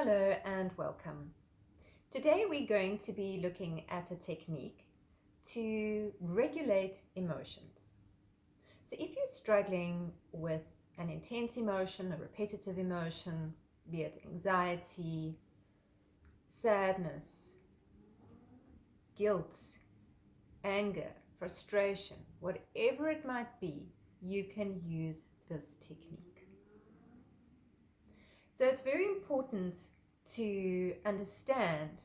Hello and welcome. Today we're going to be looking at a technique to regulate emotions. So if you're struggling with an intense emotion, a repetitive emotion, be it anxiety, sadness, guilt, anger, frustration, whatever it might be, you can use this technique. So it's very important to understand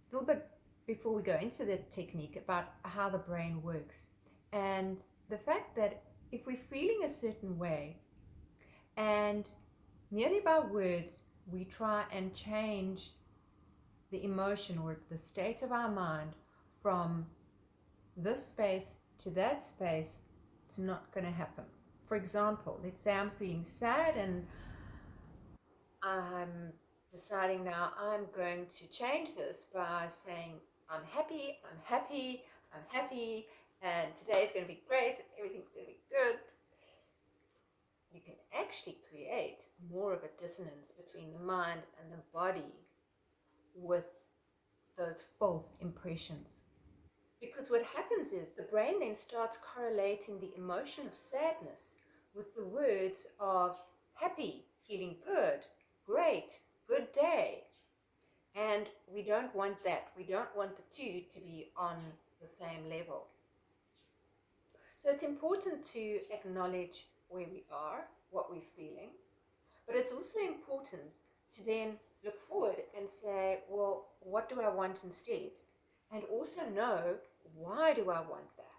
a little bit before we go into the technique about how the brain works, and the fact that if we're feeling a certain way and merely by words we try and change the emotion or the state of our mind from this space to that space, it's not going to happen. For example, let's say I'm feeling sad and I'm deciding now I'm going to change this by saying I'm happy, I'm happy, I'm happy, and today's going to be great, everything's going to be good. You can actually create more of a dissonance between the mind and the body with those false impressions. Because what happens is the brain then starts correlating the emotion of sadness with the words of happy, feeling good, great, good day. And we don't want that. We don't want the two to be on the same level. So it's important to acknowledge where we are, what we're feeling, but it's also important to then look forward and say, well, what do I want instead? And also know, why do I want that?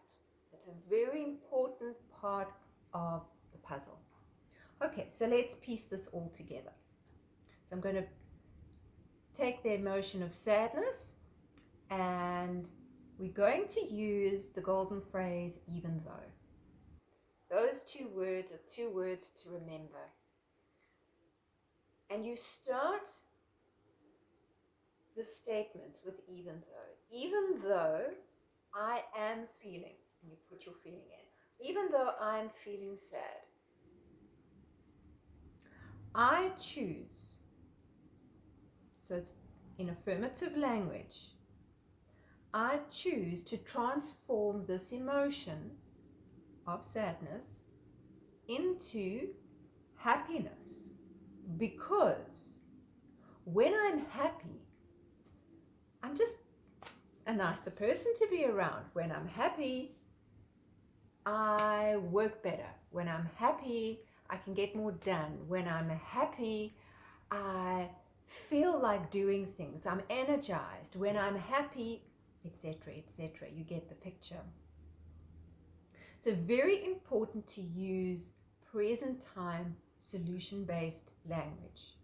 It's a very important part of the puzzle. Okay, so let's piece this all together. So I'm going to take the emotion of sadness, and we're going to use the golden phrase, even though. Those two words are two words to remember. And you start the statement with even though. Even though I am feeling, and you put your feeling in, even though I'm feeling sad, I choose, so it's in affirmative language, I choose to transform this emotion of sadness into happiness, because when I'm happy, I'm just a nicer person to be around. When I'm happy, I work better. When I'm happy, I can get more done. When I'm happy, I feel like doing things. I'm energized. When I'm happy, etc., etc. You get the picture. So very important to use present time solution-based language.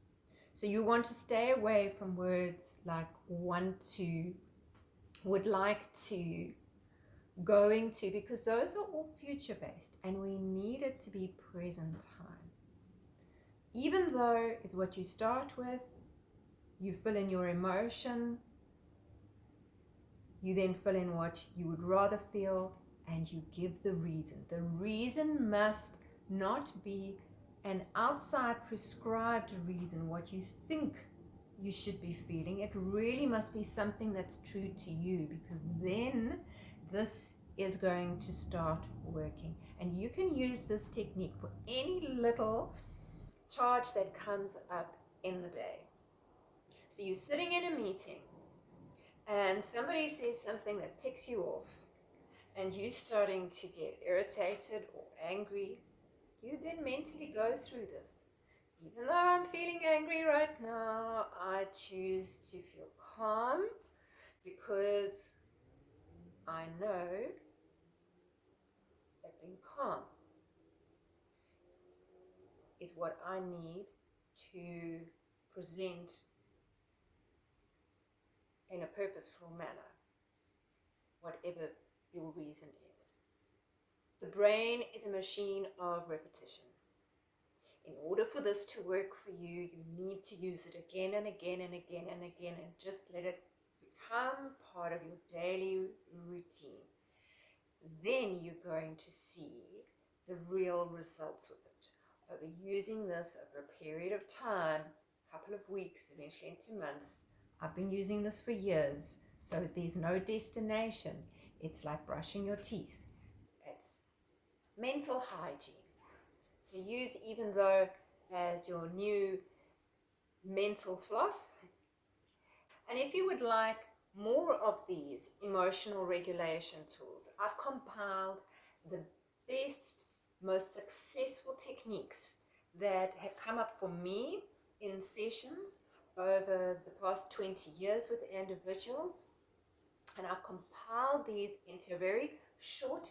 So you want to stay away from words like want to, would like to, going to, because those are all future-based and we need it to be present time. Even though is what you start with, you fill in your emotion, you then fill in what you would rather feel, and you give the reason. The reason must not be an outside prescribed reason, what you think you should be feeling. It really must be something that's true to you, because then this is going to start working. And you can use this technique for any little charge that comes up in the day. So you're sitting in a meeting and somebody says something that ticks you off, and you're starting to get irritated or angry. You then mentally go through this. Even though I'm feeling angry right now, I choose to feel calm, because I know that being calm is what I need to present in a purposeful manner, whatever your reason is. The brain is a machine of repetition. In order for this to work for you, you need to use it again and again and again and again, and just let it become part of your daily routine. Then you're going to see the real results with it. Over using this over a period of time couple of weeks, eventually into months. I've been using this for years, so there's no destination. It's like brushing your teeth. It's mental hygiene. So use even though as your new mental floss. And if you would like more of these emotional regulation tools, I've compiled the best, most successful techniques that have come up for me in sessions over the past 20 years with individuals. And I've compiled these into a very short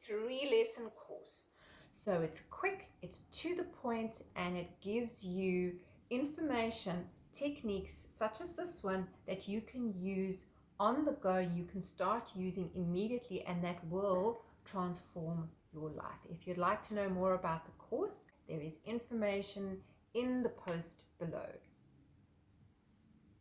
3-lesson course. So it's quick, it's to the point, and it gives you information, techniques such as this one that you can use on the go, you can start using immediately, and that will transform your life. If you'd like to know more about the course, there is information in the post below.